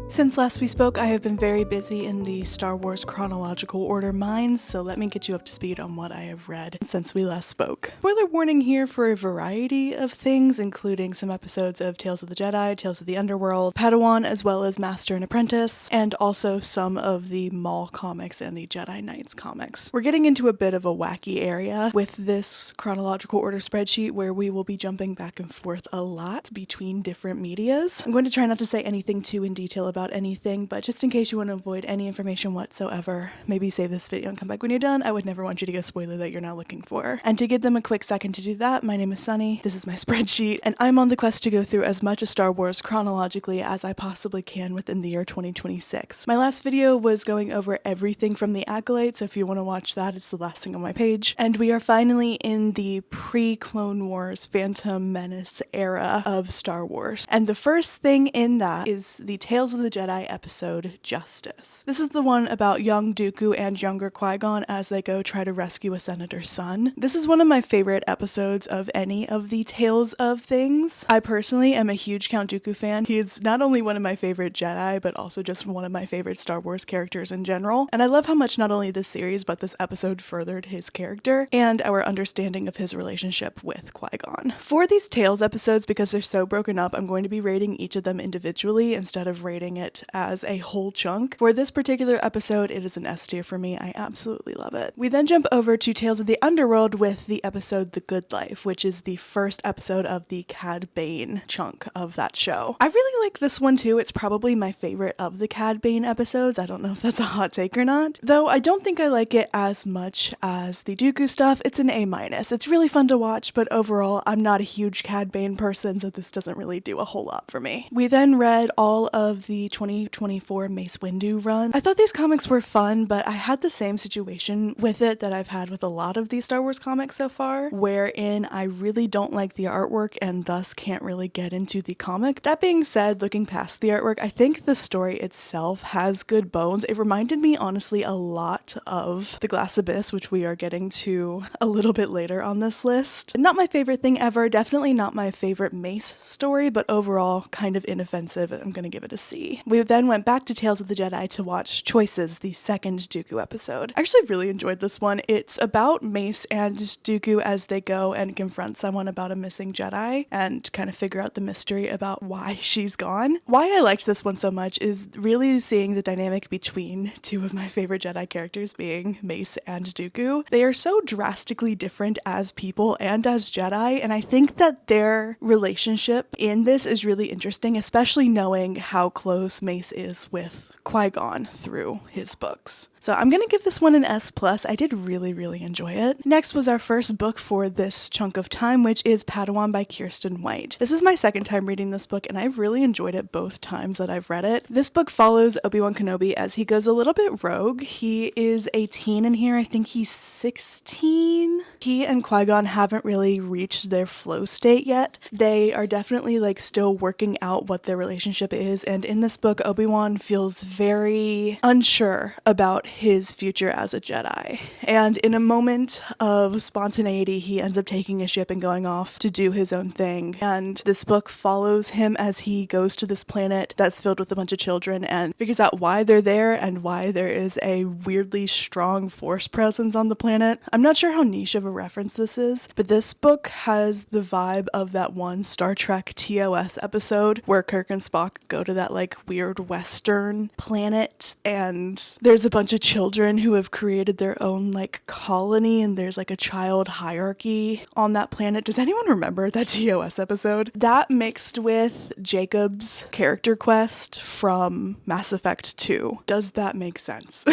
Since last we spoke, I have been very busy in the Star Wars chronological order minds, so let me get you up to speed on what I have read since we last spoke. Spoiler warning here for a variety of things, including some episodes of Tales of the Jedi, Tales of the Underworld, Padawan, as well as Master and Apprentice, and also some of the Maul comics and the Jedi Knights comics. We're getting into a bit of a wacky area with this chronological order spreadsheet where we will be jumping back and forth a lot between different medias. I'm going to try not to say anything too in detail about anything, but just in case you want to avoid any information whatsoever, maybe save this video and come back when you're done. I would never want you to get a spoiler that you're not looking for. And to give them a quick second to do that, my name is Sunny, this is my spreadsheet, and I'm on the quest to go through as much of Star Wars chronologically as I possibly can within the year 2026. My last video was going over everything from the Acolyte, so if you want to watch that, it's the last thing on my page. And we are finally in the pre-Clone Wars Phantom Menace era of Star Wars. And the first thing in that is the Tales of the Jedi episode, Justice. This is the one about young Dooku and younger Qui-Gon as they go try to rescue a senator's son. This is one of my favorite episodes of any of the Tales of things. I personally am a huge Count Dooku fan. He's not only one of my favorite Jedi, but also just one of my favorite Star Wars characters in general. And I love how much not only this series, but this episode furthered his character and our understanding of his relationship with Qui-Gon. For these Tales episodes, because they're so broken up, I'm going to be rating each of them individually instead of rating it as a whole chunk. For this particular episode, it is an S tier for me. I absolutely love it. We then jump over to Tales of the Underworld with the episode The Good Life, which is the first episode of the Cad Bane chunk of that show. I really like this one too. It's probably my favorite of the Cad Bane episodes. I don't know if that's a hot take or not, though I don't think I like it as much as the Dooku stuff. It's an A-. It's really fun to watch, but overall, I'm not a huge Cad Bane person, so this doesn't really do a whole lot for me. We then read all of the 2024 Mace Windu run. I thought these comics were fun, but I had the same situation with it that I've had with a lot of these Star Wars comics so far, wherein I really don't like the artwork and thus can't really get into the comic. That being said, looking past the artwork, I think the story itself has good bones. It reminded me honestly a lot of The Glass Abyss, which we are getting to a little bit later on this list. Not my favorite thing ever, definitely not my favorite Mace story, but overall kind of inoffensive. I'm gonna give it a C. We then went back to Tales of the Jedi to watch Choices, the second Dooku episode. I actually really enjoyed this one. It's about Mace and Dooku as they go and confront someone about a missing Jedi and kind of figure out the mystery about why she's gone. Why I liked this one so much is really seeing the dynamic between two of my favorite Jedi characters being Mace and Dooku. They are so drastically different as people and as Jedi, and I think that their relationship in this is really interesting, especially knowing how close Mace is with Qui-Gon through his books. So I'm gonna give this one an S+. I did really enjoy it. Next was our first book for this chunk of time, which is Padawan by Kirsten White. This is my second time reading this book, and I've really enjoyed it both times that I've read it. This book follows Obi-Wan Kenobi as he goes a little bit rogue. He is a teen in here. I think he's 16. He and Qui-Gon haven't really reached their flow state yet. They are definitely like still working out what their relationship is, and in this book, Obi-Wan feels very unsure about his future as a Jedi. And in a moment of spontaneity, he ends up taking a ship and going off to do his own thing. And this book follows him as he goes to this planet that's filled with a bunch of children and figures out why they're there and why there is a weirdly strong force presence on the planet. I'm not sure how niche of a reference this is, but this book has the vibe of that one Star Trek TOS episode where Kirk and Spock go to that like weird western planet and there's a bunch of children who have created their own like colony and there's like a child hierarchy on that planet. Does anyone remember that TOS episode? That mixed with Jacob's character quest from Mass Effect 2. Does that make sense?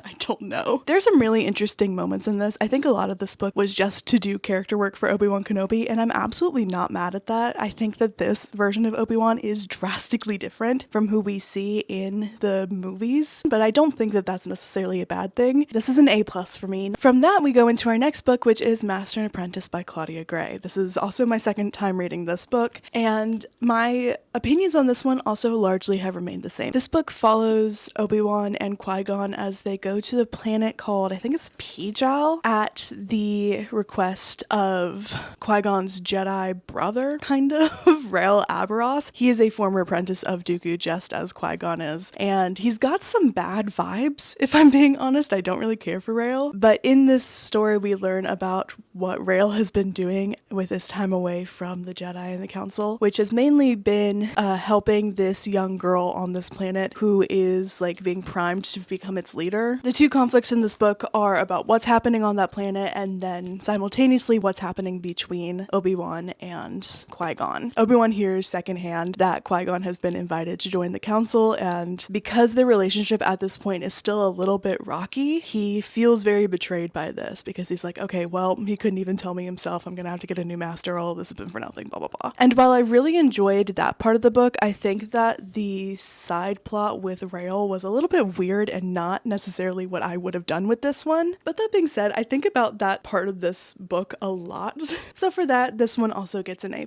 I don't know. There's some really interesting moments in this. I think a lot of this book was just to do character work for Obi-Wan Kenobi, and I'm absolutely not mad at that. I think that this version of Obi-Wan is drastically different from who we see in the movies, but I don't think that that's necessarily necessarily a bad thing. This is an A+ for me. From that, we go into our next book, which is Master and Apprentice by Claudia Gray. This is also my second time reading this book, and my opinions on this one also largely have remained the same. This book follows Obi-Wan and Qui-Gon as they go to the planet called, I think it's Pijal, at the request of Qui-Gon's Jedi brother, kind of, Rael Aberroth. He is a former apprentice of Dooku, just as Qui-Gon is, and he's got some bad vibes, if I'm being honest. I don't really care for Rael, but in this story we learn about what Rael has been doing with his time away from the Jedi and the Council, which has mainly been helping this young girl on this planet who is like being primed to become its leader. The two conflicts in this book are about what's happening on that planet and then simultaneously what's happening between Obi-Wan and Qui-Gon. Obi-Wan hears secondhand that Qui-Gon has been invited to join the Council, and because their relationship at this point is still a little bit rocky, he feels very betrayed by this because he's like, okay, well, he couldn't even tell me himself, I'm gonna have to get a new master, all of this has been for nothing, blah blah blah. And while I really enjoyed that part of the book, I think that the side plot with Rael was a little bit weird and not necessarily what I would have done with this one. But that being said, I think about that part of this book a lot. So for that, this one also gets an A+.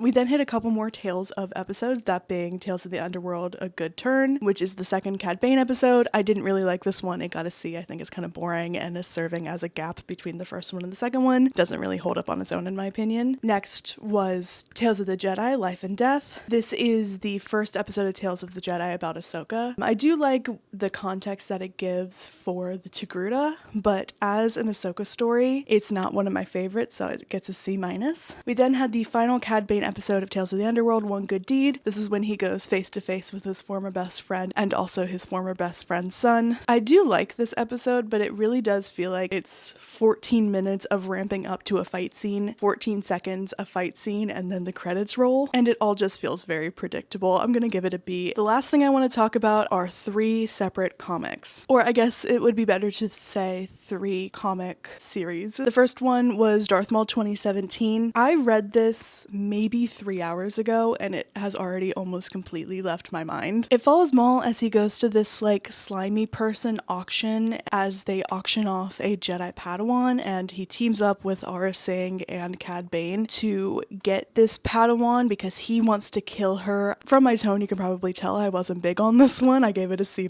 We then hit a couple more Tales of episodes, that being Tales of the Underworld, A Good Turn, which is the second Cad Bane episode. I didn't really like this one. It got a C. I think it's kind of boring and is serving as a gap between the first one and the second one. Doesn't really hold up on its own in my opinion. Next was Tales of the Jedi, Life and Death. This is the first episode of Tales of the Jedi about Ahsoka. I do like the context that it gives for the Togruta, but as an Ahsoka story, it's not one of my favorites, so it gets a C-. We then had the final Cad Bane episode of Tales of the Underworld, One Good Deed. This is when he goes face to face with his former best friend and also his former best friend's son. I do like this episode, but it really does feel like it's 14 minutes of ramping up to a fight scene, 14 seconds a fight scene, and then the credits roll, and it all just feels very predictable. I'm gonna give it a B. The last thing I want to talk about are 3 separate comics, or I guess it would be better to say 3 comic series. The first one was Darth Maul 2017. I read this maybe 3 hours ago and it has already almost completely left my mind. It follows Maul as he goes to this like slimy person auction as they auction off a Jedi Padawan, and he teams up with Aurra Singh and Cad Bane to get this Padawan because he wants to kill her. From my tone, you can probably tell I wasn't big on this one. I gave it a C-.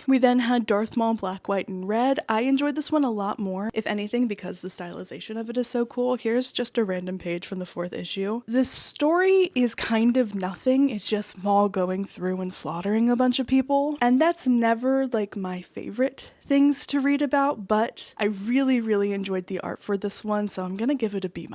We then had Darth Maul Black, White, and Red. I enjoyed this one a lot more, if anything, because the stylization of it is so cool. Here's just a random page from the 4th issue. This story is kind of nothing. It's just Maul going through and slaughtering a bunch of people, and that's never like my favorite things to read about, but I really enjoyed the art for this one, so I'm gonna give it a B-.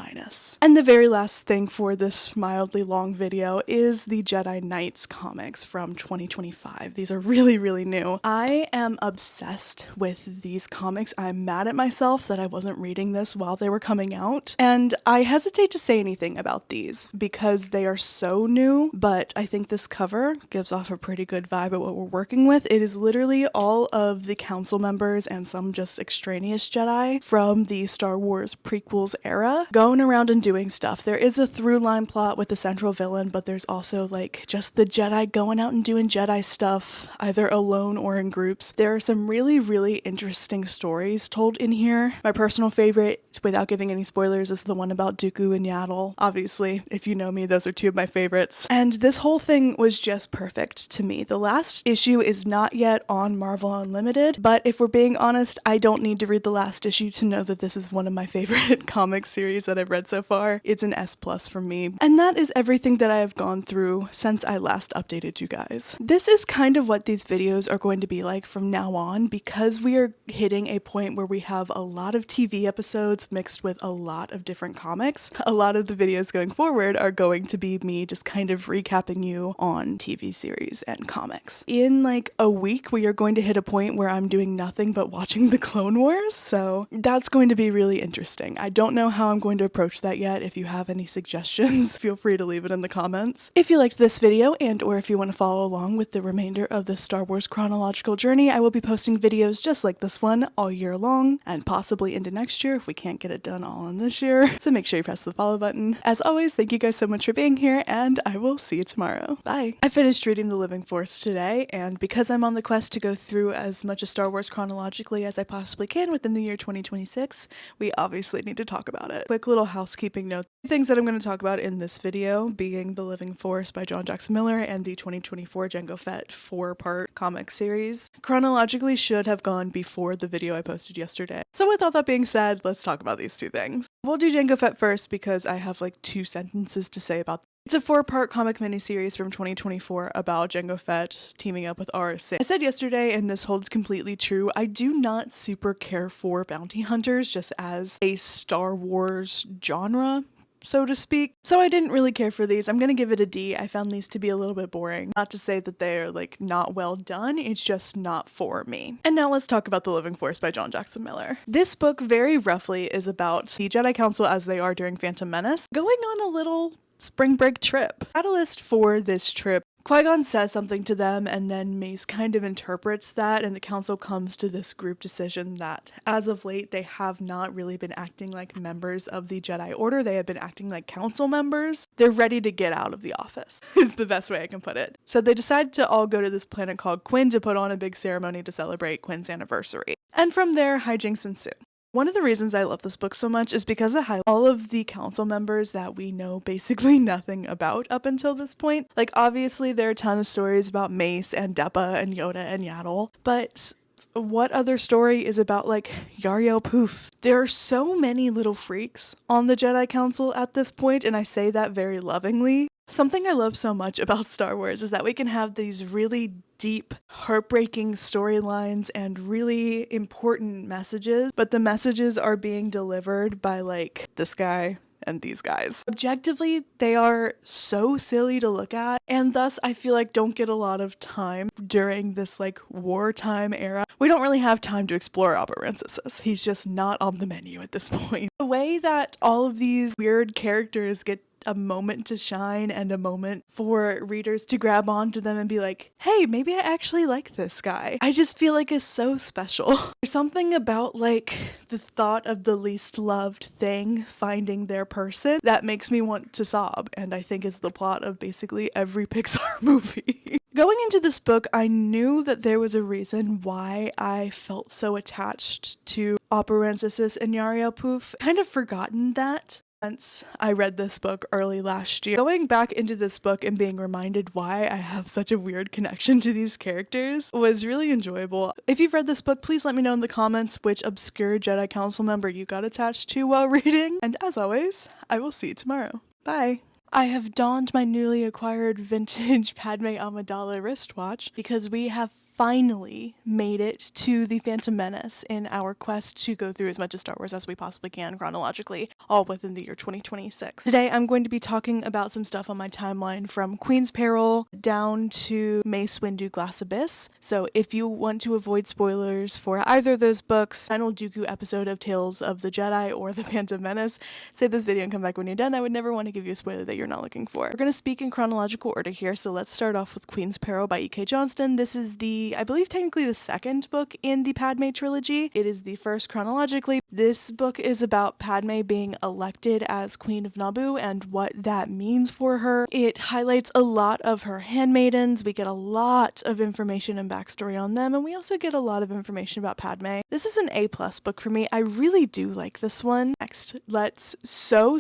And the very last thing for this mildly long video is the Jedi Knights comics from 2025. These are really new. I am obsessed with these comics. I'm mad at myself that I wasn't reading this while they were coming out, and I hesitate to say anything about these because they are so new, but I think this cover gives off a pretty good vibe of what we're working with. It is literally all of the council members and some just extraneous Jedi from the Star Wars prequels era going around and doing stuff. There is a through line plot with the central villain, but there's also like just the Jedi going out and doing Jedi stuff, either alone or in groups. There are some really interesting stories told in here. My personal favorite, without giving any spoilers, is the one about Dooku and Yaddle. Obviously, if you know me, those are 2 of my favorites. And this whole thing was just perfect to me. The last issue is not yet on Marvel Unlimited, but if we're being honest, I don't need to read the last issue to know that this is one of my favorite comic series that I've read so far. It's an S+ for me. And that is everything that I have gone through since I last updated you guys. This is kind of what these videos are going to be like from now on, because we are hitting a point where we have a lot of TV episodes mixed with a lot of different comics. A lot of the videos going forward are going to be me just kind of recapping you on TV series and comics. In like a week, we are going to hit a point where I'm doing nothing but watching the Clone Wars, so that's going to be really interesting. I don't know how I'm going to approach that yet. If you have any suggestions, feel free to leave it in the comments. If you liked this video and or if you want to follow along with the remainder of the Star Wars chronological journey, I will be posting videos just like this one all year long and possibly into next year if we can't get it done all in this year. So make sure you press the follow button. As always, thank you guys so much for being here, and I will see you tomorrow. Bye. I finished reading The Living Force today, and because I'm on the quest to go through as much of Star Wars Wars chronologically as I possibly can within the year 2026, we obviously need to talk about it. Quick little housekeeping note. The things that I'm going to talk about in this video being The Living Force by John Jackson Miller and the 2024 Jango Fett 4-part comic series chronologically should have gone before the video I posted yesterday. So with all that being said, let's talk about these two things. We'll do Jango Fett first because I have like 2 sentences to say about them. It's a 4-part comic miniseries from 2024 about Jango Fett teaming up with Aurra Sing. I said yesterday, and this holds completely true, I do not super care for bounty hunters just as a Star Wars genre, so to speak. So I didn't really care for these. I'm gonna give it a D. I found these to be a little bit boring. Not to say that they're like not well done, it's just not for me. And now let's talk about The Living Force by John Jackson Miller. This book very roughly is about the Jedi Council as they are during Phantom Menace going on a little spring break trip. Catalyst for this trip, Qui-Gon says something to them and then Mace kind of interprets that, and the council comes to this group decision that as of late they have not really been acting like members of the Jedi Order, they have been acting like council members. They're ready to get out of the office is the best way I can put it. So they decide to all go to this planet called Quinn to put on a big ceremony to celebrate Quinn's anniversary. And from there, hijinks ensue. One of the reasons I love this book so much is because it highlights all of the council members that we know basically nothing about up until this point. Like, obviously there are a ton of stories about Mace and Deppa and Yoda and Yaddle, but what other story is about like Yarael Poof? There are so many little freaks on the Jedi Council at this point, and I say that very lovingly. Something I love so much about Star Wars is that we can have these really deep, heartbreaking storylines and really important messages, but the messages are being delivered by like this guy and these guys. Objectively, they are so silly to look at, and thus I feel like don't get a lot of time during this like wartime era. We don't really have time to explore Albert Rancisis. He's just not on the menu at this point. The way that all of these weird characters get a moment to shine and a moment for readers to grab onto them and be like, hey, maybe I actually like this guy, I just feel like is so special. There's something about like the thought of the least loved thing finding their person that makes me want to sob, and I think is the plot of basically every Pixar movie. Going into this book, I knew that there was a reason why I felt so attached to Opera Rancisis and Yarael Poof. Kind of forgotten that once I read this book early last year. Going back into this book and being reminded why I have such a weird connection to these characters was really enjoyable. If you've read this book, please let me know in the comments which obscure Jedi Council member you got attached to while reading. And as always, I will see you tomorrow. Bye! I have donned my newly acquired vintage Padme Amidala wristwatch because we have finally made it to the Phantom Menace in our quest to go through as much of Star Wars as we possibly can chronologically, all within the year 2026. Today I'm going to be talking about some stuff on my timeline from Queen's Peril down to Mace Windu Glass Abyss. So if you want to avoid spoilers for either of those books, final Dooku episode of Tales of the Jedi or the Phantom Menace, save this video and come back when you're done. I would never want to give you a spoiler that you're not looking for. We're going to speak in chronological order here, so let's start off with Queen's Peril by E.K. Johnston. This is I believe technically the second book in the Padme trilogy. It is the first chronologically. This book is about Padme being elected as Queen of Naboo and what that means for her. It highlights a lot of her handmaidens. We get a lot of information and backstory on them, and we also get a lot of information about Padme. This is an A+ book for me. I really do like this one. Next, let's so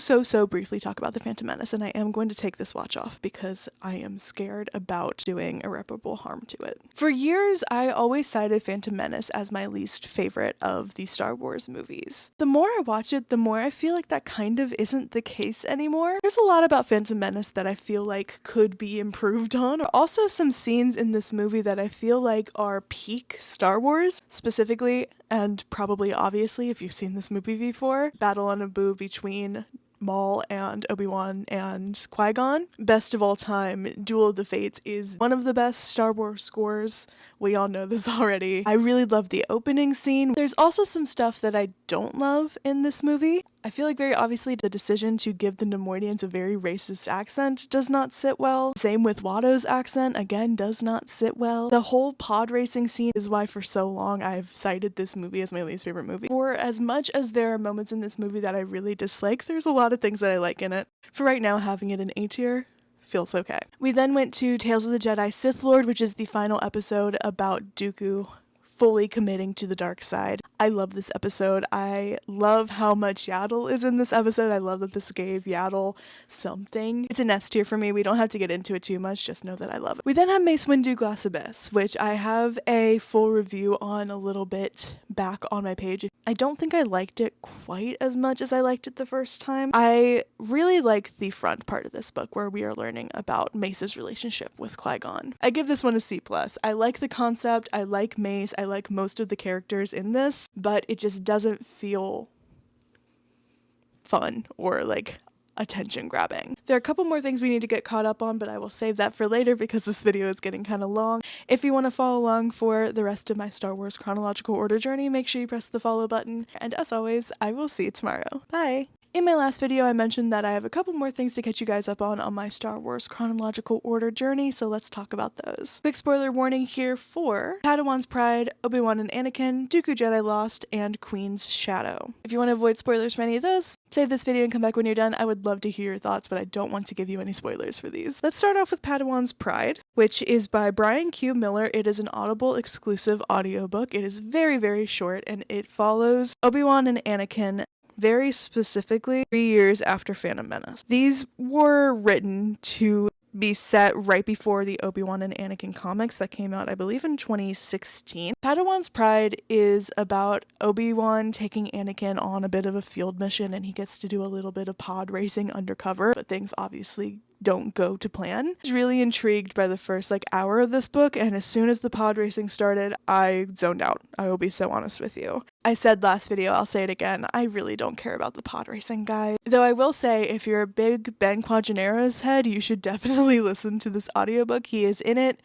briefly talk about the Phantom Menace, and I am going to take this watch off because I am scared about doing irreparable harm to it. For years, I always cited Phantom Menace as my least favorite of the Star Wars movies. The more I watch it, the more I feel like that kind of isn't the case anymore. There's a lot about Phantom Menace that I feel like could be improved on. There are also some scenes in this movie that I feel like are peak Star Wars, specifically, and probably obviously if you've seen this movie before, Battle on Naboo between Maul and Obi-Wan and Qui-Gon. Best of all time, Duel of the Fates is one of the best Star Wars scores. We all know this already. I really love the opening scene. There's also some stuff that I don't love in this movie. I feel like very obviously the decision to give the Nemoidians a very racist accent does not sit well. Same with Watto's accent, again, does not sit well. The whole pod racing scene is why for so long I've cited this movie as my least favorite movie. For as much as there are moments in this movie that I really dislike, there's a lot of things that I like in it. For right now, having it in A tier feels okay. We then went to Tales of the Jedi Sith Lord, which is the final episode about Dooku fully committing to the dark side. I love this episode. I love how much Yaddle is in this episode. I love that this gave Yaddle something. It's an S tier for me. We don't have to get into it too much, just know that I love it. We then have Mace Windu Glass Abyss, which I have a full review on a little bit back on my page. I don't think I liked it quite as much as I liked it the first time. I really like the front part of this book where we are learning about Mace's relationship with Qui-Gon. I give this one a C+. I like the concept, I like Mace, I like most of the characters in this, but it just doesn't feel fun or like attention grabbing. There are a couple more things we need to get caught up on, but I will save that for later because this video is getting kind of long. If you want to follow along for the rest of my Star Wars chronological order journey, make sure you press the follow button. And as always, I will see you tomorrow. Bye! In my last video, I mentioned that I have a couple more things to catch you guys up on my Star Wars chronological order journey, so let's talk about those. Quick spoiler warning here for Padawan's Pride, Obi-Wan and Anakin, Dooku Jedi Lost, and Queen's Shadow. If you want to avoid spoilers for any of those, save this video and come back when you're done. I would love to hear your thoughts, but I don't want to give you any spoilers for these. Let's start off with Padawan's Pride, which is by Brian Q. Miller. It is an Audible exclusive audiobook. It is very, very short, and it follows Obi-Wan and Anakin very specifically 3 years after Phantom Menace. These were written to be set right before the Obi-Wan and Anakin comics that came out, I believe, in 2016. Padawan's Pride is about Obi-Wan taking Anakin on a bit of a field mission, and he gets to do a little bit of pod racing undercover, but things obviously don't go to plan. I was really intrigued by the first hour of this book, and as soon as the pod racing started, I zoned out. I will be so honest with you. I said last video, I'll say it again, I really don't care about the pod racing guy. Though I will say, if you're a big Ben Quadranero's head, you should definitely listen to this audiobook. He is in it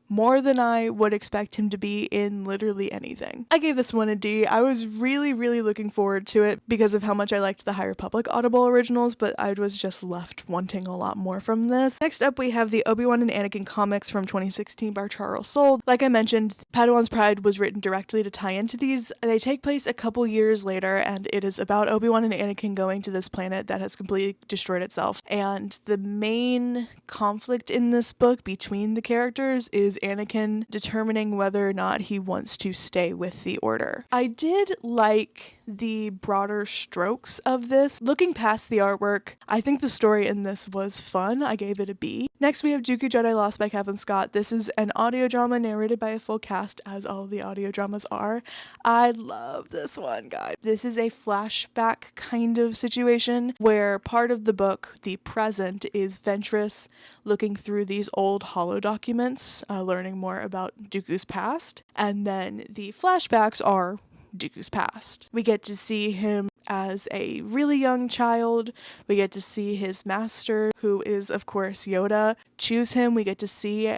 more than I would expect him to be in literally anything. I gave this one a D. I was really, really looking forward to it because of how much I liked the High Republic Audible originals, but I was just left wanting a lot more from this. Next up, we have the Obi-Wan and Anakin comics from 2016 by Charles Soule. Like I mentioned, Padawan's Pride was written directly to tie into these. They take place a couple years later, and it is about Obi-Wan and Anakin going to this planet that has completely destroyed itself. And the main conflict in this book between the characters is Anakin determining whether or not he wants to stay with the Order. I did like the broader strokes of this. Looking past the artwork, I think the story in this was fun. I gave it a B. Next, we have Dooku Jedi Lost by Kevin Scott. This is an audio drama narrated by a full cast, as all the audio dramas are. I love this one, guys. This is a flashback kind of situation where part of the book, the present, is Ventress looking through these old holo documents, learning more about Dooku's past, and then the flashbacks are Dooku's past. We get to see him as a really young child. We get to see his master, who is of course Yoda, choose him. We get to see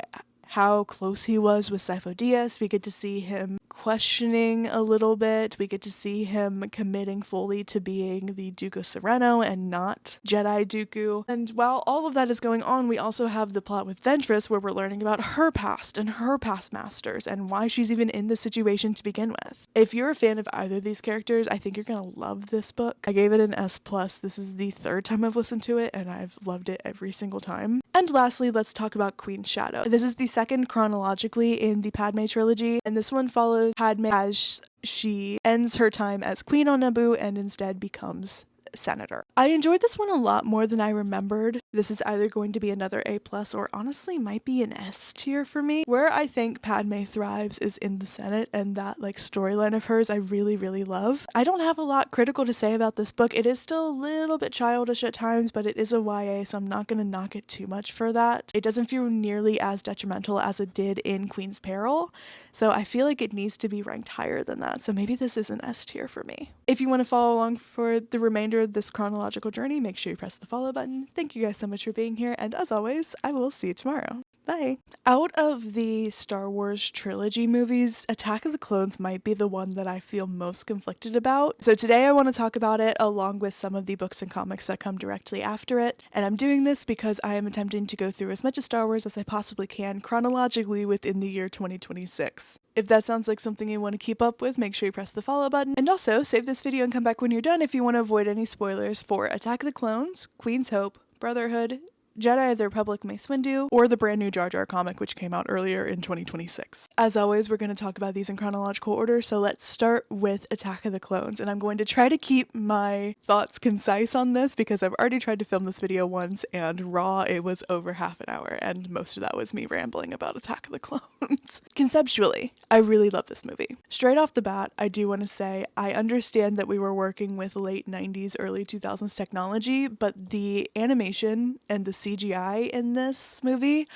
how close he was with Sifo Dyas. We get to see him questioning a little bit. We get to see him committing fully to being the Duke of Sereno and not Jedi Dooku. And while all of that is going on, we also have the plot with Ventress where we're learning about her past and her past masters and why she's even in this situation to begin with. If you're a fan of either of these characters, I think you're gonna love this book. I gave it an S+. This is the third time I've listened to it and I've loved it every single time. And lastly, let's talk about Queen's Shadow. This is the second chronologically in the Padme trilogy, and this one follows Padme as she ends her time as queen on Naboo and instead becomes senator. I enjoyed this one a lot more than I remembered. This is either going to be another A+ or honestly might be an S tier for me. Where I think Padme thrives is in the Senate, and that storyline of hers I really, really love. I don't have a lot critical to say about this book. It is still a little bit childish at times, but it is a YA, so I'm not going to knock it too much for that. It doesn't feel nearly as detrimental as it did in Queen's Peril, so I feel like it needs to be ranked higher than that, so maybe this is an S tier for me. If you want to follow along for the remainder of this chronological journey, make sure you press the follow button. Thank you guys so much for being here, and as always, I will see you tomorrow. Bye. Out of the Star Wars trilogy movies, Attack of the Clones might be the one that I feel most conflicted about. So today I want to talk about it along with some of the books and comics that come directly after it. And I'm doing this because I am attempting to go through as much of Star Wars as I possibly can chronologically within the year 2026. If that sounds like something you want to keep up with, make sure you press the follow button. And also, save this video and come back when you're done if you want to avoid any spoilers for Attack of the Clones, Queen's Hope, Brotherhood, Jedi of the Republic Mace Windu, or the brand new Jar Jar comic which came out earlier in 2026. As always, we're going to talk about these in chronological order, so let's start with Attack of the Clones, and I'm going to try to keep my thoughts concise on this because I've already tried to film this video once, and raw, it was over half an hour, and most of that was me rambling about Attack of the Clones. Conceptually, I really love this movie. Straight off the bat, I do want to say I understand that we were working with late 90s, early 2000s technology, but the animation and the CGI in this movie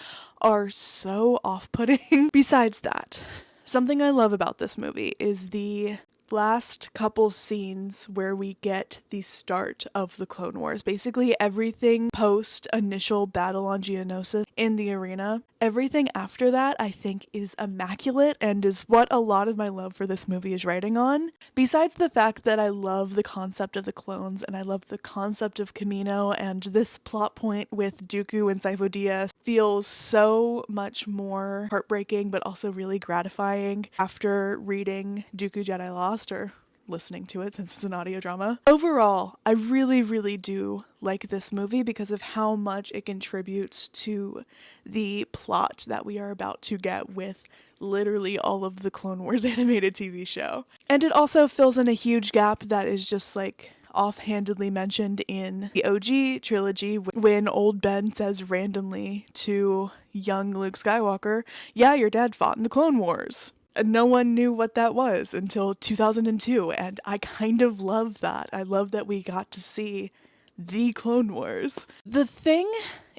are so off-putting. Besides that, something I love about this movie is the last couple scenes where we get the start of the Clone Wars. Basically everything post initial battle on Geonosis in the arena. Everything after that I think is immaculate and is what a lot of my love for this movie is riding on. Besides the fact that I love the concept of the clones and I love the concept of Kamino, and this plot point with Dooku and Sifo Dyas feels so much more heartbreaking but also really gratifying after reading Dooku Jedi Lost, or listening to it since it's an audio drama. Overall, I really do like this movie because of how much it contributes to the plot that we are about to get with literally all of the Clone Wars animated TV show. And it also fills in a huge gap that is just like offhandedly mentioned in the OG trilogy when old Ben says randomly to young Luke Skywalker, "Yeah, your dad fought in the Clone Wars." No one knew what that was until 2002, and I kind of love that. I love that we got to see the Clone Wars. The thing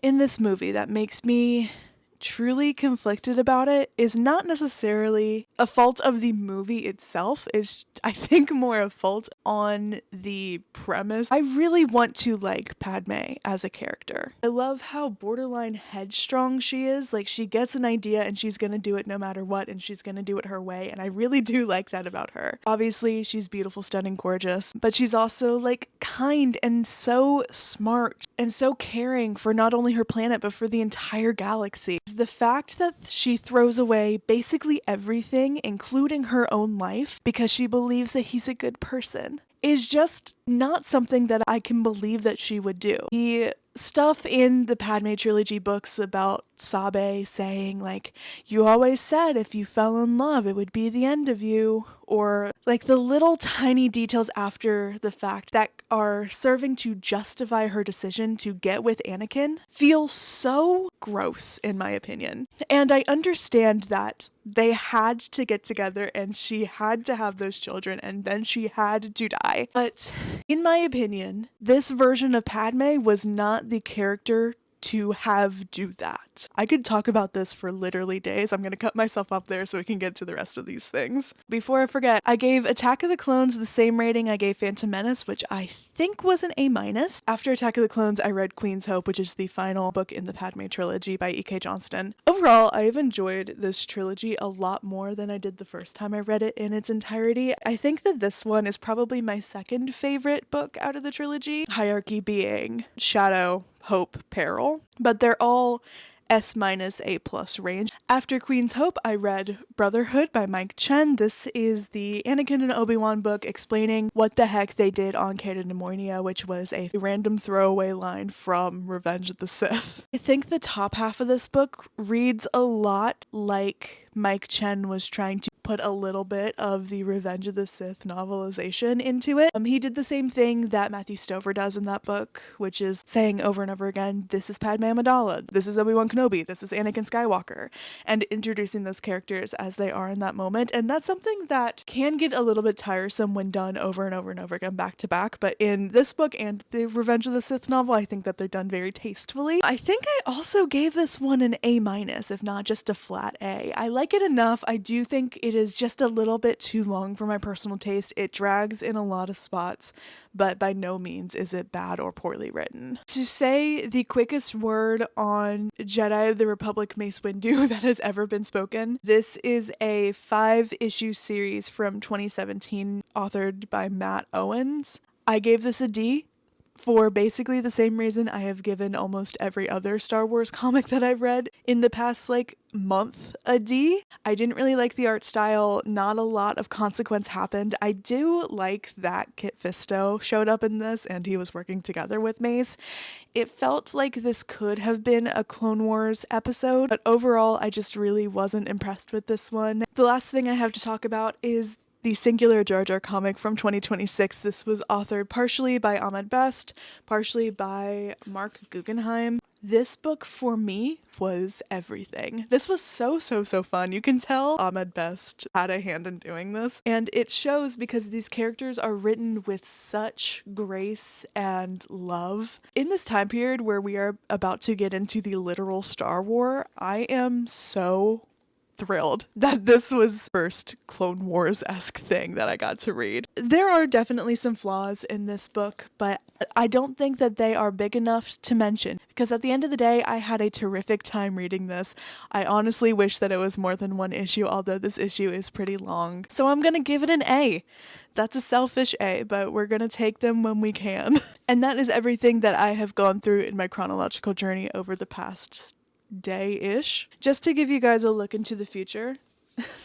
in this movie that makes me truly conflicted about it is not necessarily a fault of the movie itself. It's, I think, more a fault on the premise. I really want to like Padme as a character. I love how borderline headstrong she is. Like, she gets an idea and she's gonna do it no matter what, and she's gonna do it her way, and I really do like that about her. Obviously, she's beautiful, stunning, gorgeous, but she's also like kind and so smart and so caring for not only her planet but for the entire galaxy. The fact that she throws away basically everything, including her own life, because she believes that he's a good person, is just not something that I can believe that she would do. The stuff in the Padme trilogy books about Sabe saying, like, "You always said if you fell in love, it would be the end of you," or like the little tiny details after the fact that are serving to justify her decision to get with Anakin feel so gross, in my opinion. And I understand that they had to get together and she had to have those children and then she had to die. But in my opinion, this version of Padme was not the character to have do that. I could talk about this for literally days. I'm gonna cut myself up there so we can get to the rest of these things. Before I forget, I gave Attack of the Clones the same rating I gave Phantom Menace, which I think was an A-. After Attack of the Clones, I read Queen's Hope, which is the final book in the Padme trilogy by E.K. Johnston. Overall, I have enjoyed this trilogy a lot more than I did the first time I read it in its entirety. I think that this one is probably my second favorite book out of the trilogy, hierarchy being Shadow, Hope, Peril, but they're all S-A+ range. After Queen's Hope, I read Brotherhood by Mike Chen. This is the Anakin and Obi-Wan book explaining what the heck they did on Cato Nemoinia, which was a random throwaway line from Revenge of the Sith. I think the top half of this book reads a lot like Mike Chen was trying to put a little bit of the Revenge of the Sith novelization into it. He did the same thing that Matthew Stover does in that book, which is saying over and over again, this is Padme Amidala, this is Obi-Wan Kenobi, this is Anakin Skywalker, and introducing those characters as they are in that moment. And that's something that can get a little bit tiresome when done over and over and over again back to back, but in this book and the Revenge of the Sith novel, I think that they're done very tastefully. I think I also gave this one an A-, if not just a flat A. I like it enough. I do think it is just a little bit too long for my personal taste. It drags in a lot of spots, but by no means is it bad or poorly written. To say the quickest word on Jedi of the Republic Mace Windu that has ever been spoken, this is a 5-issue series from 2017 authored by Matt Owens. I gave this a D for basically the same reason I have given almost every other Star Wars comic that I've read in the past, like, month a D. I didn't really like the art style. Not a lot of consequence happened. I do like that Kit Fisto showed up in this and he was working together with Mace. It felt like this could have been a Clone Wars episode, but overall I just really wasn't impressed with this one. The last thing I have to talk about is the Singular Jar Jar comic from 2026. This was authored partially by Ahmed Best, partially by Mark Guggenheim. This book for me was everything. This was so fun. You can tell Ahmed Best had a hand in doing this, and it shows because these characters are written with such grace and love. In this time period where we are about to get into the literal Star War, I am so thrilled that this was first Clone Wars-esque thing that I got to read. There are definitely some flaws in this book, but I don't think that they are big enough to mention, because at the end of the day, I had a terrific time reading this. I honestly wish that it was more than one issue, although this issue is pretty long. So I'm gonna give it an A. That's a selfish A, but we're gonna take them when we can. And that is everything that I have gone through in my chronological journey over the past day-ish. Just to give you guys a look into the future,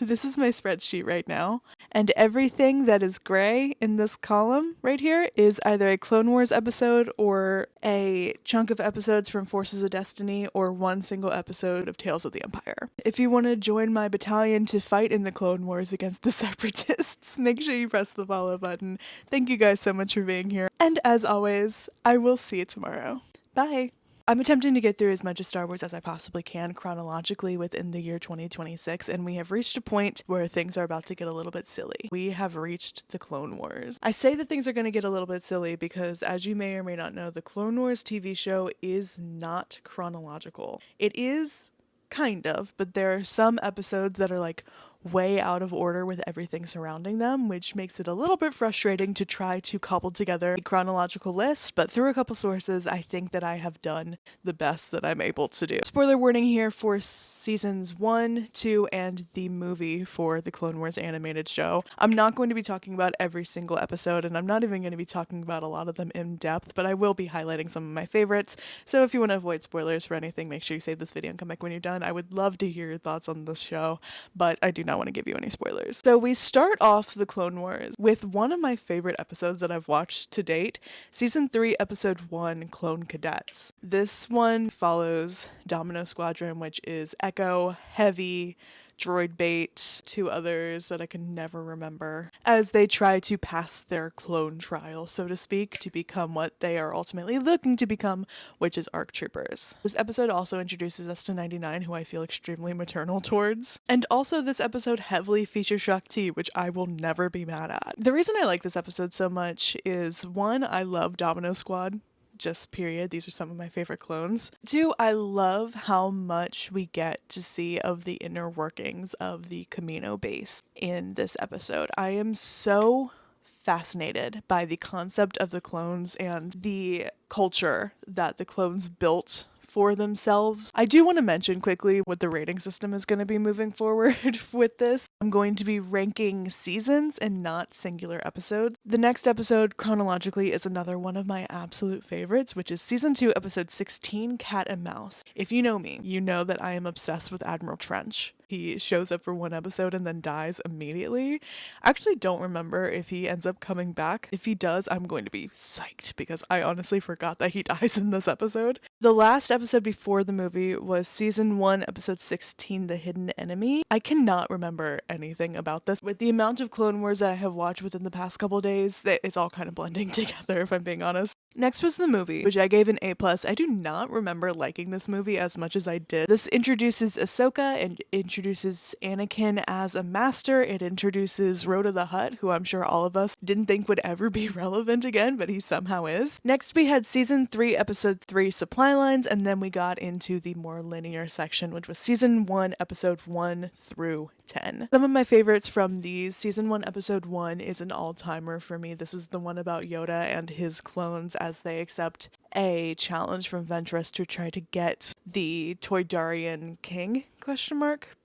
this is my spreadsheet right now, and everything that is gray in this column right here is either a Clone Wars episode or a chunk of episodes from Forces of Destiny or one single episode of Tales of the Empire. If you want to join my battalion to fight in the Clone Wars against the Separatists, make sure you press the follow button. Thank you guys so much for being here, and as always, I will see you tomorrow. Bye! I'm attempting to get through as much of Star Wars as I possibly can chronologically within the year 2026, and we have reached a point where things are about to get a little bit silly. We have reached the Clone Wars. I say that things are going to get a little bit silly because, as you may or may not know, the Clone Wars TV show is not chronological. It is kind of, but there are some episodes that are like way out of order with everything surrounding them, which makes it a little bit frustrating to try to cobble together a chronological list, but through a couple sources, I think that I have done the best that I'm able to do. Spoiler warning here for seasons 1, 2, and the movie for the Clone Wars animated show. I'm not going to be talking about every single episode, and I'm not even going to be talking about a lot of them in depth, but I will be highlighting some of my favorites, so if you want to avoid spoilers for anything, make sure you save this video and come back when you're done. I would love to hear your thoughts on this show, but I do not want to give you any spoilers. So we start off the Clone Wars with one of my favorite episodes that I've watched to date, Season 3, Episode 1, Clone Cadets. This one follows Domino Squadron, which is Echo, Heavy, Droid Bait, two others that I can never remember, as they try to pass their clone trial, so to speak, to become what they are ultimately looking to become, which is ARC Troopers. This episode also introduces us to 99, who I feel extremely maternal towards. And also this episode heavily features Shakti, which I will never be mad at. The reason I like this episode so much is, one, I love Domino Squad. Just period. These are some of my favorite clones. 2, I love how much we get to see of the inner workings of the Camino base in this episode. I am so fascinated by the concept of the clones and the culture that the clones built for themselves. I do want to mention quickly what the rating system is going to be moving forward with this. I'm going to be ranking seasons and not singular episodes. The next episode chronologically is another one of my absolute favorites, which is Season 2, Episode 16, Cat and Mouse. If you know me, you know that I am obsessed with Admiral Trench. He shows up for one episode and then dies immediately. I actually don't remember if he ends up coming back. If he does, I'm going to be psyched because I honestly forgot that he dies in this episode. The last episode before the movie was Season 1, Episode 16, The Hidden Enemy. I cannot remember anything about this. With the amount of Clone Wars that I have watched within the past couple days, it's all kind of blending together, if I'm being honest. Next was the movie, which I gave an A+. I do not remember liking this movie as much as I did. This introduces Ahsoka and introduces Anakin as a master. It introduces Rhoda the Hutt, who I'm sure all of us didn't think would ever be relevant again, but he somehow is. Next we had Season 3, Episode 3, Supply Lines, and then we got into the more linear section, which was Season 1, Episode 1 through 10. Some of my favorites from these, Season 1, Episode 1 is an all-timer for me. This is the one about Yoda and his clones as they accept a challenge from Ventress to try to get the Toydarian king,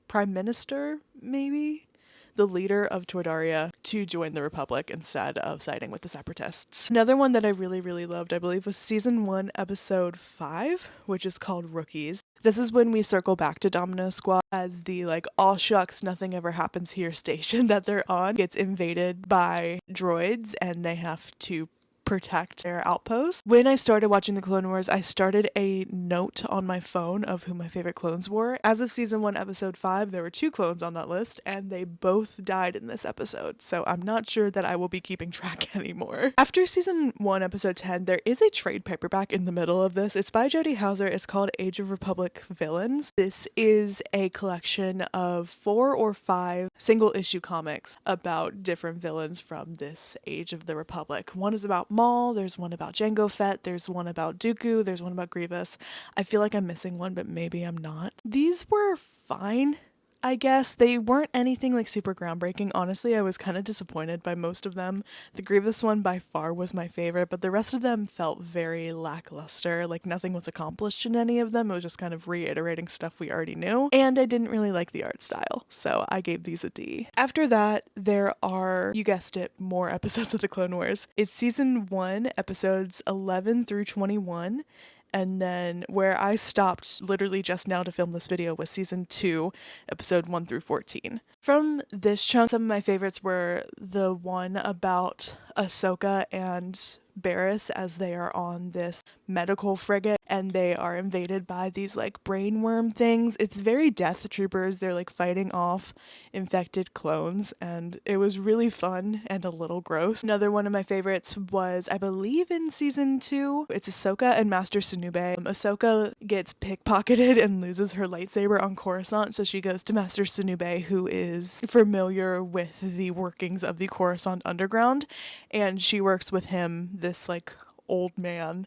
prime minister, maybe? The leader of Toydaria to join the Republic instead of siding with the Separatists. Another one that I really loved, I believe, was Season 1, Episode 5, which is called Rookies. This is when we circle back to Domino Squad as the like all shucks nothing ever happens here station that they're on gets invaded by droids and they have to protect their outpost. When I started watching the Clone Wars, I started a note on my phone of who my favorite clones were. As of season 1 episode 5, there were 2 clones on that list and they both died in this episode, so I'm not sure that I will be keeping track anymore. After season 1 episode 10, there is a trade paperback in the middle of this. It's by Jody Houser. It's called Age of Republic Villains. This is a collection of 4 or 5 single issue comics about different villains from this Age of the Republic. One is about Maul, there's one about Jango Fett, there's one about Dooku, there's one about Grievous. I feel like I'm missing one, but maybe I'm not. These were fine, I guess. They weren't anything like super groundbreaking. Honestly, I was kind of disappointed by most of them. The Grievous one by far was my favorite, but the rest of them felt very lackluster. Like nothing was accomplished in any of them. It was just kind of reiterating stuff we already knew. And I didn't really like the art style, so I gave these a D. After that, there are, you guessed it, more episodes of the Clone Wars. It's season 1, episodes 11 through 21. And then where I stopped literally just now to film this video was season 2, episode 1 through 14. From this chunk, some of my favorites were the one about Ahsoka and Barriss as they are on this medical frigate and they are invaded by these like brainworm things. It's very Death Troopers. They're like fighting off infected clones and it was really fun and a little gross. Another one of my favorites was, I believe in season 2, it's Ahsoka and Master Sunube. Ahsoka gets pickpocketed and loses her lightsaber on Coruscant, so she goes to Master Sunube, who is familiar with the workings of the Coruscant underground, and she works with him, this like old man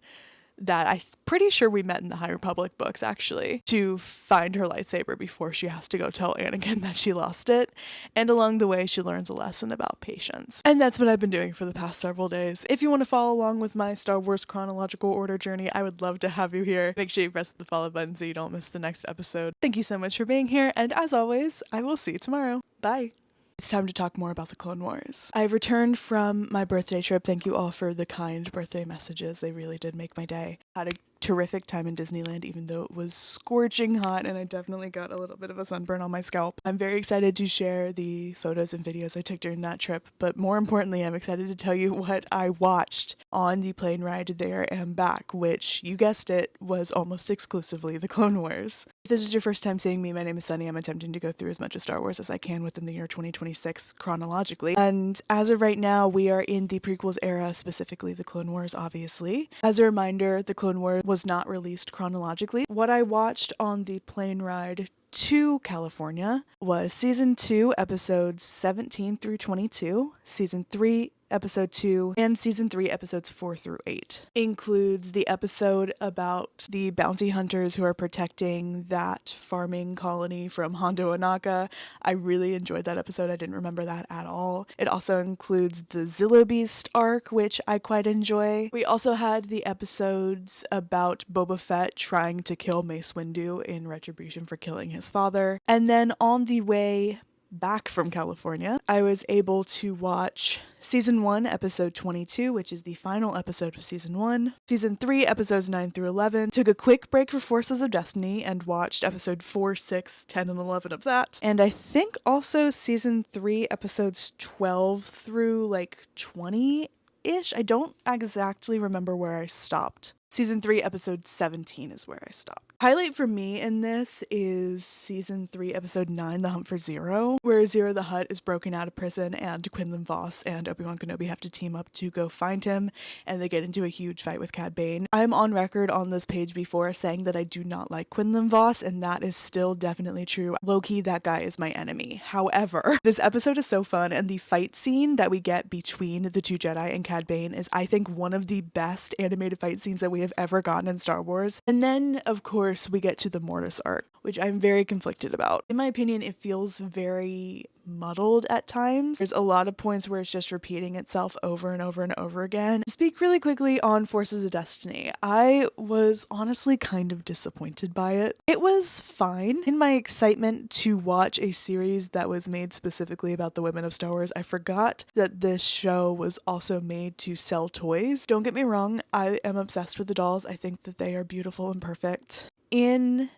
that I'm pretty sure we met in the High Republic books actually, to find her lightsaber before she has to go tell Anakin that she lost it. And along the way, she learns a lesson about patience. And that's what I've been doing for the past several days. If you want to follow along with my Star Wars chronological order journey, I would love to have you here. Make sure you press the follow button so you don't miss the next episode. Thank you so much for being here, and as always, I will see you tomorrow. Bye. It's time to talk more about the Clone Wars. I've returned from my birthday trip. Thank you all for the kind birthday messages. They really did make my day. Had a terrific time in Disneyland, even though it was scorching hot and I definitely got a little bit of a sunburn on my scalp. I'm very excited to share the photos and videos I took during that trip, but more importantly, I'm excited to tell you what I watched on the plane ride there and back, which, you guessed it, was almost exclusively the Clone Wars. If this is your first time seeing me, my name is Sunny. I'm attempting to go through as much of Star Wars as I can within the year 2026 chronologically. And as of right now, we are in the prequels era, specifically the Clone Wars, obviously. As a reminder, the Clone Wars was not released chronologically. What I watched on the plane ride to California was season 2, episodes 17 through 22, season 3, episode 2, and season 3, episodes 4 through 8. Includes the episode about the bounty hunters who are protecting that farming colony from Hondo Ohnaka. I really enjoyed that episode. I didn't remember that at all. It also includes the Zillo Beast arc, which I quite enjoy. We also had the episodes about Boba Fett trying to kill Mace Windu in retribution for killing his father. And then on the way back from California, I was able to watch season 1, episode 22, which is the final episode of season 1, season 3, episodes 9 through 11, took a quick break for Forces of Destiny and watched episode 4, 6, 10, and 11 of that, and I think also season 3, episodes 12 through like 20-ish. I don't exactly remember where I stopped. Season 3, episode 17 is where I stopped. Highlight for me in this is season 3, episode 9, The Hunt for Zero, where Zero the Hutt is broken out of prison and Quinlan Vos and Obi-Wan Kenobi have to team up to go find him, and they get into a huge fight with Cad Bane. I'm on record on this page before saying that I do not like Quinlan Vos, and that is still definitely true. Low-key, that guy is my enemy. However, this episode is so fun, and the fight scene that we get between the two Jedi and Cad Bane is, I think, one of the best animated fight scenes that we have ever gotten in Star Wars. And then, of course, we get to the Mortis arc, which I'm very conflicted about. In my opinion, it feels very muddled at times. There's a lot of points where it's just repeating itself over and over and over again. To speak really quickly on Forces of Destiny, I was honestly kind of disappointed by it. It was fine. In my excitement to watch a series that was made specifically about the women of Star Wars, I forgot that this show was also made to sell toys. Don't get me wrong, I am obsessed with the dolls. I think that they are beautiful and perfect. In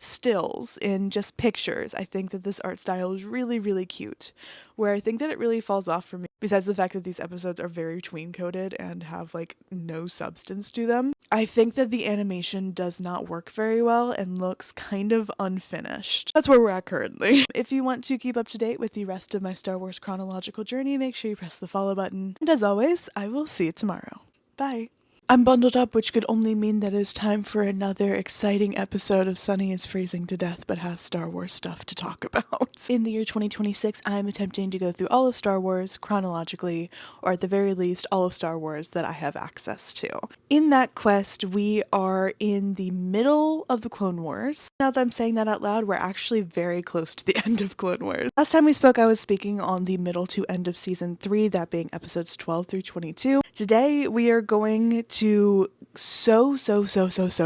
stills, in just pictures, I think that this art style is really, really cute. Where I think that it really falls off for me, besides the fact that these episodes are very tween coded and have like no substance to them, I think that the animation does not work very well and looks kind of unfinished. That's where we're at currently. If you want to keep up to date with the rest of my Star Wars chronological journey, make sure you press the follow button. And as always, I will see you tomorrow. Bye. I'm bundled up, which could only mean that it's time for another exciting episode of Sunny is freezing to death but has Star Wars stuff to talk about. In the year 2026, I'm attempting to go through all of Star Wars chronologically, or at the very least, all of Star Wars that I have access to. In that quest, we are in the middle of the Clone Wars. Now that I'm saying that out loud, we're actually very close to the end of Clone Wars. Last time we spoke, I was speaking on the middle to end of Season 3, that being episodes 12 through 22. Today, we are going to so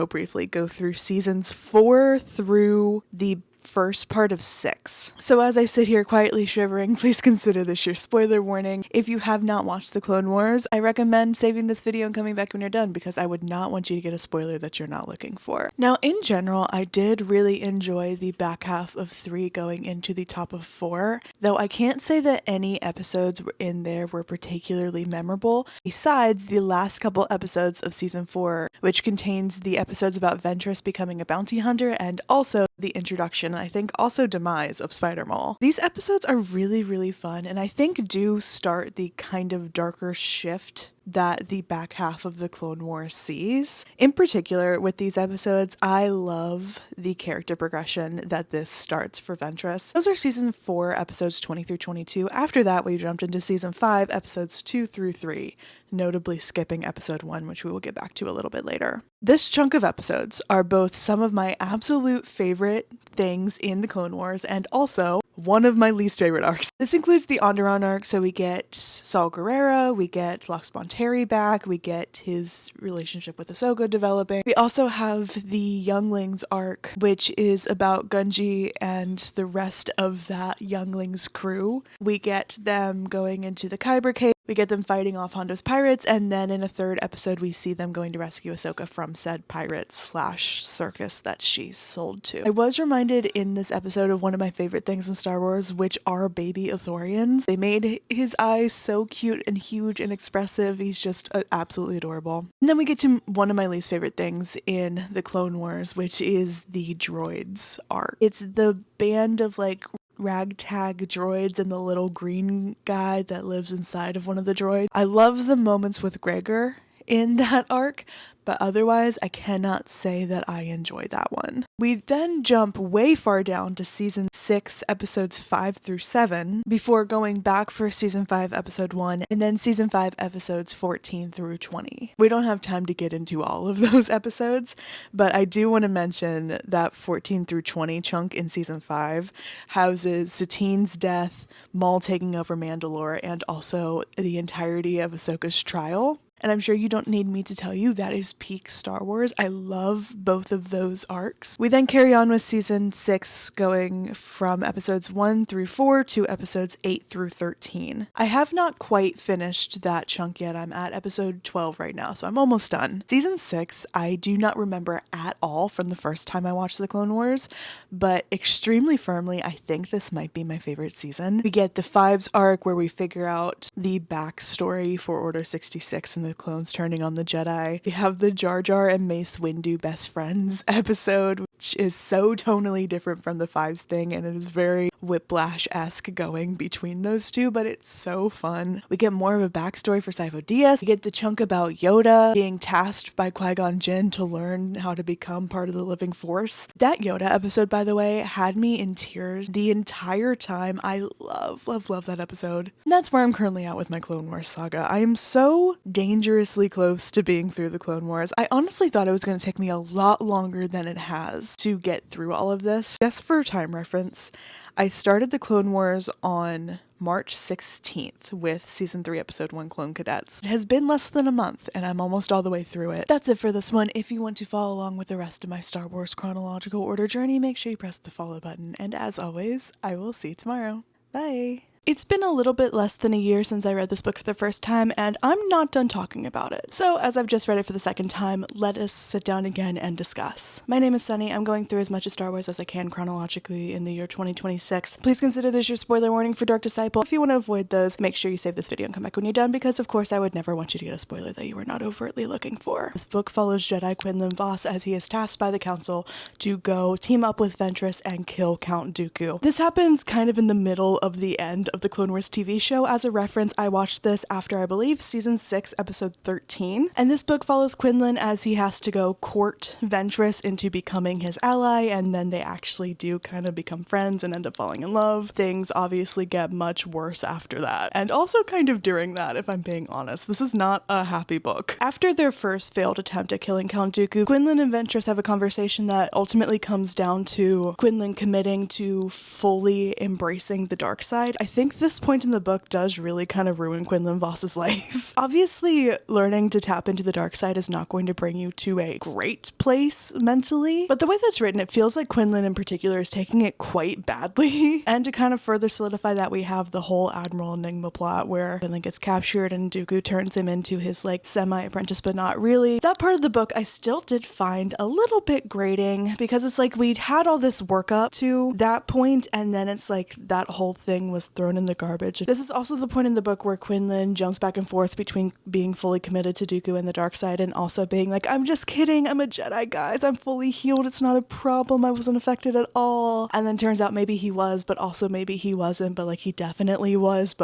briefly go through seasons 4 through the first part of 6. So as I sit here quietly shivering, please consider this your spoiler warning. If you have not watched the Clone Wars, I recommend saving this video and coming back when you're done, because I would not want you to get a spoiler that you're not looking for. Now, in general, I did really enjoy the back half of 3 going into the top of 4, though I can't say that any episodes in there were particularly memorable, besides the last couple episodes of season 4, which contains the episodes about Ventress becoming a bounty hunter and also the introduction, and I think also demise, of Spider-Maul. These episodes are really, really fun, and I think do start the kind of darker shift that the back half of the Clone Wars sees. In particular, with these episodes, I love the character progression that this starts for Ventress. Those are season 4, episodes 20 through 22. After that, we jumped into season 5, episodes 2 through 3, notably skipping episode 1, which we will get back to a little bit later. This chunk of episodes are both some of my absolute favorite things in the Clone Wars and also one of my least favorite arcs. This includes the Onderon arc, so we get Saul Guerrera, we get Lox Bonteri back, we get his relationship with Ahsoka developing. We also have the Younglings arc, which is about Gungi and the rest of that Younglings crew. We get them going into the Kyber Cave, we get them fighting off Hondo's pirates, and then in a third episode we see them going to rescue Ahsoka from said pirates / circus that she's sold to. I was reminded in this episode of one of my favorite things in Star Wars, which are baby Ithorians. They made his eyes so cute and huge and expressive. He's just absolutely adorable. And then we get to one of my least favorite things in the Clone Wars, which is the droids arc. It's the band of like ragtag droids and the little green guy that lives inside of one of the droids. I love the moments with Gregor in that arc, but otherwise I cannot say that I enjoy that one. We then jump way far down to season 6, episodes 5 through 7, before going back for season 5, episode 1, and then season 5, episodes 14 through 20. We don't have time to get into all of those episodes, but I do want to mention that 14 through 20 chunk in season 5 houses Satine's death, Maul taking over Mandalore, and also the entirety of Ahsoka's trial. And I'm sure you don't need me to tell you that is peak Star Wars. I love both of those arcs. We then carry on with season 6, going from episodes 1 through 4 to episodes 8 through 13. I have not quite finished that chunk yet. I'm at episode 12 right now, so I'm almost done. Season 6, I do not remember at all from the first time I watched the Clone Wars, but extremely firmly, I think this might be my favorite season. We get the Fives arc where we figure out the backstory for Order 66 and the clones turning on the Jedi. We have the Jar Jar and Mace Windu best friends episode, which is so tonally different from the Fives thing, and it is very Whiplash-esque going between those two, but it's so fun. We get more of a backstory for Sifo Dyas. We get the chunk about Yoda being tasked by Qui-Gon Jinn to learn how to become part of the living force. That Yoda episode, by the way, had me in tears the entire time. I love that episode. And that's where I'm currently at with my Clone Wars saga. I am so dangerously close to being through the Clone Wars. I honestly thought it was going to take me a lot longer than it has to get through all of this. Just for time reference, I started the Clone Wars on March 16th with season 3 episode 1 Clone Cadets. It has been less than a month and I'm almost all the way through it. That's it for this one. If you want to follow along with the rest of my Star Wars chronological order journey, make sure you press the follow button. And as always, I will see you tomorrow. Bye! It's been a little bit less than a year since I read this book for the first time, and I'm not done talking about it. So as I've just read it for the second time, let us sit down again and discuss. My name is Sunny. I'm going through as much of Star Wars as I can chronologically in the year 2026. Please consider this your spoiler warning for Dark Disciple. If you want to avoid those, make sure you save this video and come back when you're done, because of course I would never want you to get a spoiler that you were not overtly looking for. This book follows Jedi Quinlan Vos as he is tasked by the Council to go team up with Ventress and kill Count Dooku. This happens kind of in the middle of the end of the Clone Wars TV show. As a reference, I watched this after, I believe, season 6, episode 13. And this book follows Quinlan as he has to go court Ventress into becoming his ally, and then they actually do kind of become friends and end up falling in love. Things obviously get much worse after that. And also kind of during that, if I'm being honest. This is not a happy book. After their first failed attempt at killing Count Dooku, Quinlan and Ventress have a conversation that ultimately comes down to Quinlan committing to fully embracing the dark side. I think this point in the book does really kind of ruin Quinlan Vos's life. Obviously, learning to tap into the dark side is not going to bring you to a great place mentally, but the way that's written, it feels like Quinlan in particular is taking it quite badly. And to kind of further solidify that, we have the whole Admiral Enigma plot where Quinlan gets captured and Dooku turns him into his like semi-apprentice, but not really. That part of the book I still did find a little bit grating, because it's like we'd had all this work up to that point, and then it's like that whole thing was thrown in the garbage. This is also the point in the book where Quinlan jumps back and forth between being fully committed to Dooku and the dark side and also being like, I'm just kidding, I'm a Jedi, guys, I'm fully healed, it's not a problem, I wasn't affected at all. And then turns out maybe he was, but also maybe he wasn't, but like he definitely was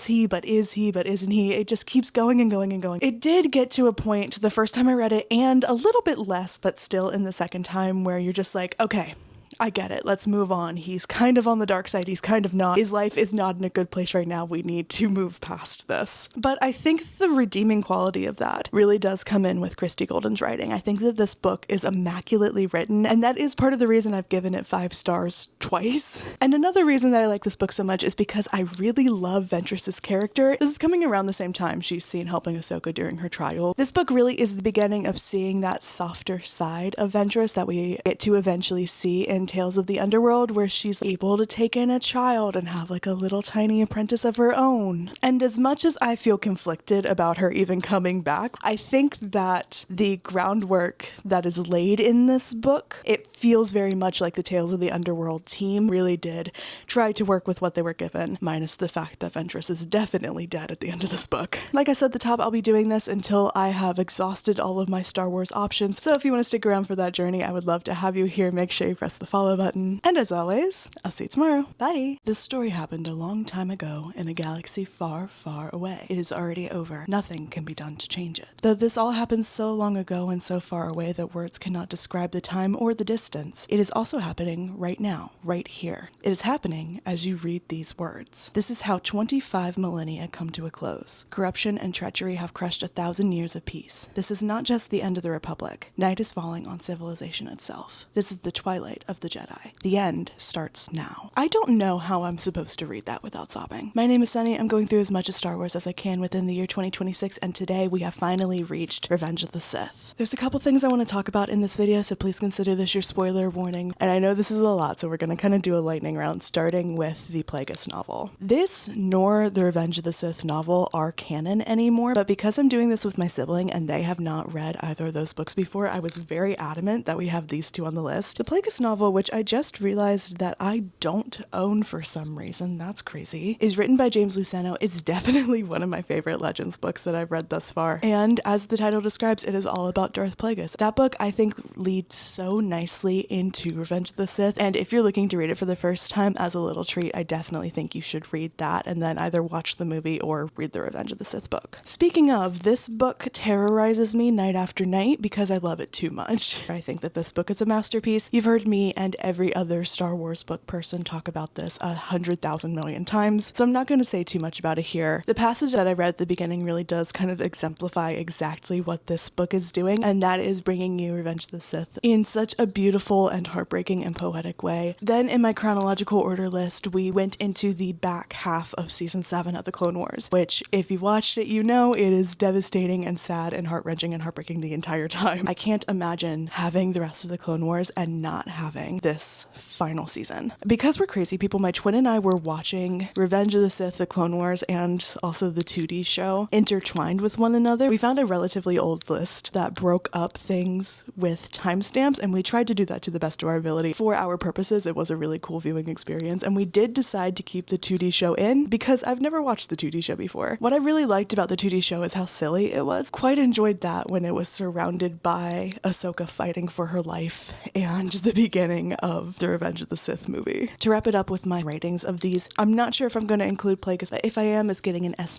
he, but is he, but isn't he? It just keeps going and going and going. It did get to a point the first time I read it, and a little bit less, but still in the second time, where you're just like, okay, I get it. Let's move on. He's kind of on the dark side. He's kind of not. His life is not in a good place right now. We need to move past this. But I think the redeeming quality of that really does come in with Christie Golden's writing. I think that this book is immaculately written, and that is part of the reason I've given it 5 stars twice. And another reason that I like this book so much is because I really love Ventress's character. This is coming around the same time she's seen helping Ahsoka during her trial. This book really is the beginning of seeing that softer side of Ventress that we get to eventually see in Tales of the Underworld, where she's able to take in a child and have like a little tiny apprentice of her own. And as much as I feel conflicted about her even coming back, I think that the groundwork that is laid in this book, it feels very much like the Tales of the Underworld team really did try to work with what they were given, minus the fact that Ventress is definitely dead at the end of this book. Like I said at the top, I'll be doing this until I have exhausted all of my Star Wars options, so if you want to stick around for that journey, I would love to have you here. Make sure you press the follow button. And as always, I'll see you tomorrow. Bye. This story happened a long time ago in a galaxy far, far away. It is already over. Nothing can be done to change it. Though this all happened so long ago and so far away that words cannot describe the time or the distance, it is also happening right now, right here. It is happening as you read these words. This is how 25 millennia come to a close. Corruption and treachery have crushed 1,000 years of peace. This is not just the end of the Republic. Night is falling on civilization itself. This is the twilight of the Jedi. The end starts now. I don't know how I'm supposed to read that without sobbing. My name is Sunny. I'm going through as much of Star Wars as I can within the year 2026, and today we have finally reached Revenge of the Sith. There's a couple things I want to talk about in this video, so please consider this your spoiler warning. And I know this is a lot, so we're going to kind of do a lightning round, starting with the Plagueis novel. This nor the Revenge of the Sith novel are canon anymore, but because I'm doing this with my sibling and they have not read either of those books before, I was very adamant that we have these two on the list. The Plagueis novel, which I just realized that I don't own for some reason, that's crazy, is written by James Luceno. It's definitely one of my favorite Legends books that I've read thus far. And as the title describes, it is all about Darth Plagueis. That book, I think, leads so nicely into Revenge of the Sith, and if you're looking to read it for the first time as a little treat, I definitely think you should read that and then either watch the movie or read the Revenge of the Sith book. Speaking of, this book terrorizes me night after night because I love it too much. I think that this book is a masterpiece. You've heard me and every other Star Wars book person talk about this 100,000 million times, so I'm not going to say too much about it here. The passage that I read at the beginning really does kind of exemplify exactly what this book is doing, and that is bringing you Revenge of the Sith in such a beautiful and heartbreaking and poetic way. Then in my chronological order list, we went into the back half of season 7 of the Clone Wars, which if you've watched it, you know it is devastating and sad and heart-wrenching and heartbreaking the entire time. I can't imagine having the rest of the Clone Wars and not having watching this final season. Because we're crazy people, my twin and I were watching Revenge of the Sith, the Clone Wars, and also the 2D show intertwined with one another. We found a relatively old list that broke up things with timestamps, and we tried to do that to the best of our ability. For our purposes, it was a really cool viewing experience, and we did decide to keep the 2D show in because I've never watched the 2D show before. What I really liked about the 2D show is how silly it was. Quite enjoyed that when it was surrounded by Ahsoka fighting for her life and the beginning of the Revenge of the Sith movie. To wrap it up with my ratings of these, I'm not sure if I'm going to include Plagueis, but if I am, it's getting an S-.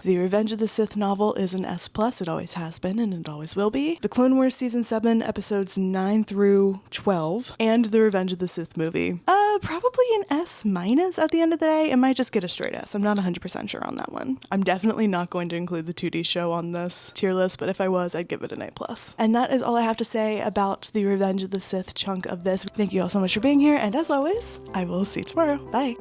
The Revenge of the Sith novel is an S+, it always has been and it always will be. The Clone Wars Season 7, episodes 9 through 12, and the Revenge of the Sith movie, probably an S- at the end of the day. It might just get a straight S. I'm not 100% sure on that one. I'm definitely not going to include the 2D show on this tier list, but if I was, I'd give it an A+. And that is all I have to say about the Revenge of the Sith chunk of this. Thank you all so much for being here, and as always, I will see you tomorrow. Bye!